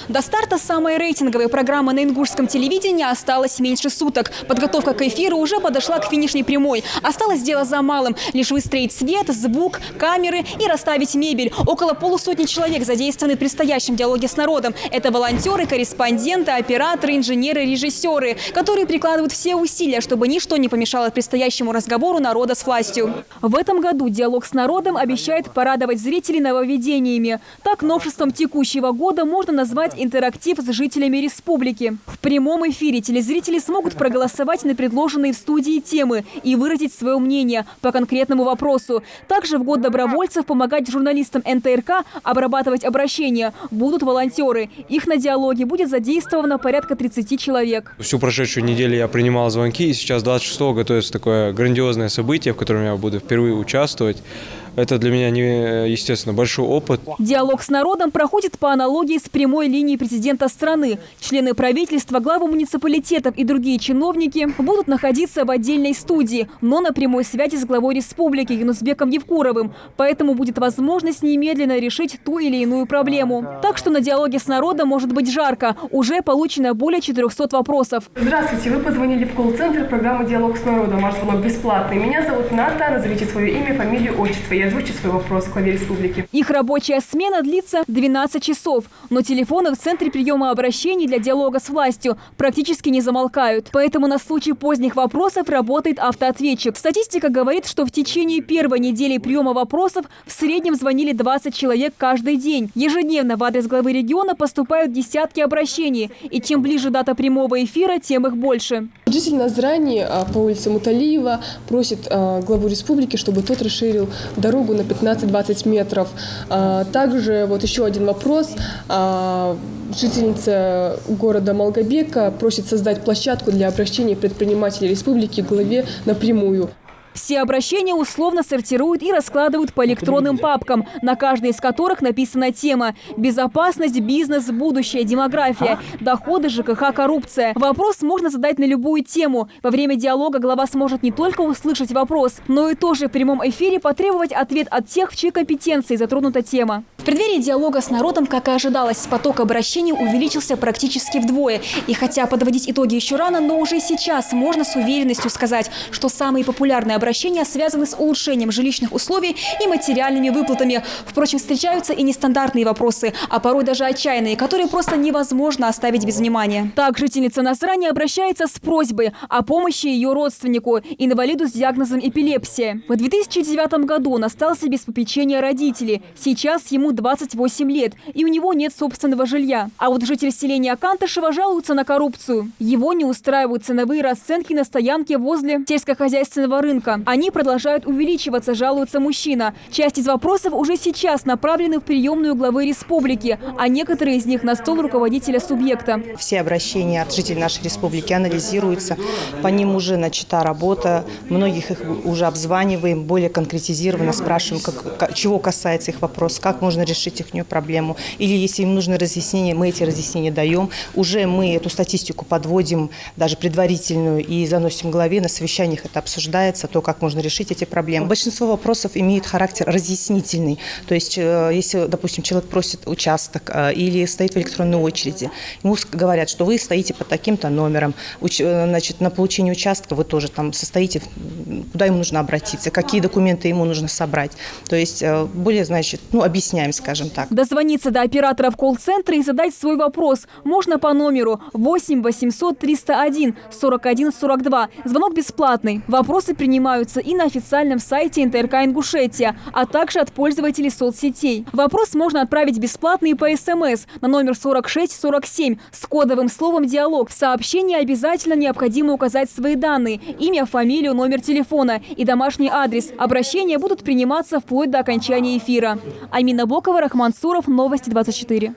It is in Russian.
До старта самой рейтинговой программы на ингушском телевидении осталось меньше суток. Подготовка к эфиру уже подошла к финишной прямой. Осталось дело за малым – лишь выстроить свет, звук, камеры и расставить мебель. Около полусотни человек задействованы в предстоящем диалоге с народом. Это волонтеры, корреспонденты, операторы, инженеры, режиссеры, которые прикладывают все усилия, чтобы ничто не помешало предстоящему разговору народа с властью. В этом году диалог с народом обещает порадовать зрителей нововведениями. Так, новшеством текущего года можно назвать интерактив с жителями республики. В прямом эфире телезрители смогут проголосовать на предложенные в студии темы и выразить свое мнение по конкретному вопросу. Также в год добровольцев помогать журналистам НТРК обрабатывать обращения будут волонтеры. Их на диалоге будет задействовано порядка 30 человек. Всю прошедшую неделю я принимал звонки, и сейчас 26-го готовится такое грандиозное событие, в котором я буду впервые участвовать. Это для меня, естественно, большой опыт. Диалог с народом проходит по аналогии с прямой линией президента страны. Члены правительства, главы муниципалитетов и другие чиновники будут находиться в отдельной студии, но на прямой связи с главой республики Юнусбеком Евкуровым. Поэтому будет возможность немедленно решить ту или иную проблему. Так что на диалоге с народом может быть жарко. Уже получено более 400 вопросов. Здравствуйте, вы позвонили в колл-центр программы «Диалог с народом». Ваш звонок бесплатный. Меня зовут Ната. Назовите свое имя, фамилию, отчество. Я озвучу свой вопрос главе республики. Их рабочая смена длится 12 часов. Но телефоны в центре приема обращений для диалога с властью практически не замолкают. Поэтому на случай поздних вопросов работает автоответчик. Статистика говорит, что в течение первой недели приема вопросов в среднем звонили 20 человек каждый день. Ежедневно в адрес главы региона поступают десятки обращений. И чем ближе дата прямого эфира, тем их больше. Житель Назрани по улице Муталиева просит главу республики, чтобы тот расширил дорогу на 15-20 метров. Также вот еще один вопрос. Жительница города Малгобека просит создать площадку для обращений предпринимателей республики к главе напрямую. Все обращения условно сортируют и раскладывают по электронным папкам, на каждой из которых написана тема: безопасность, бизнес, будущее, демография, доходы, ЖКХ, коррупция. Вопрос можно задать на любую тему. Во время диалога глава сможет не только услышать вопрос, но и тоже в прямом эфире потребовать ответ от тех, в чьей компетенции затронута тема. В преддверии диалога с народом, как и ожидалось, поток обращений увеличился практически вдвое. И хотя подводить итоги еще рано, но уже сейчас можно с уверенностью сказать, что самые популярные обращения связаны с улучшением жилищных условий и материальными выплатами. Впрочем, встречаются и нестандартные вопросы, а порой даже отчаянные, которые просто невозможно оставить без внимания. Так, жительница Назрани обращается с просьбой о помощи ее родственнику, инвалиду с диагнозом эпилепсия. В 2009 году он остался без попечения родителей. Сейчас ему 28 лет, и у него нет собственного жилья. А вот житель селения Кантышева жалуется на коррупцию. Его не устраивают ценовые расценки на стоянке возле сельскохозяйственного рынка. Они продолжают увеличиваться, жалуется мужчина. Часть из вопросов уже сейчас направлены в приемную главы республики, а некоторые из них на стол руководителя субъекта. Все обращения от жителей нашей республики анализируются, по ним уже начата работа, многих их уже обзваниваем, более конкретизированно спрашиваем, чего касается их вопрос, как можно решить их проблему. Или если им нужны разъяснения, мы эти разъяснения даем. Уже мы эту статистику подводим, даже предварительную, и заносим главе, на совещаниях это обсуждается, то, как можно решить эти проблемы. Большинство вопросов имеют характер разъяснительный. То есть, если, допустим, человек просит участок или стоит в электронной очереди, ему говорят, что вы стоите под таким-то номером, значит, на получение участка вы тоже там состоите, куда ему нужно обратиться, какие документы ему нужно собрать. То есть, более, значит, объясняем, скажем так. Дозвониться до оператора в колл-центре и задать свой вопрос можно по номеру 8 800 301 41 42. Звонок бесплатный. Вопросы принимаются и на официальном сайте НТРК Ингушетия, а также от пользователей соцсетей. Вопрос можно отправить бесплатно и по СМС на номер 4647 с кодовым словом «Диалог». В сообщении обязательно необходимо указать свои данные: имя, фамилию, номер телефона и домашний адрес. Обращения будут приниматься вплоть до окончания эфира. Амина Бокова, Рахман Суров, Новости 24.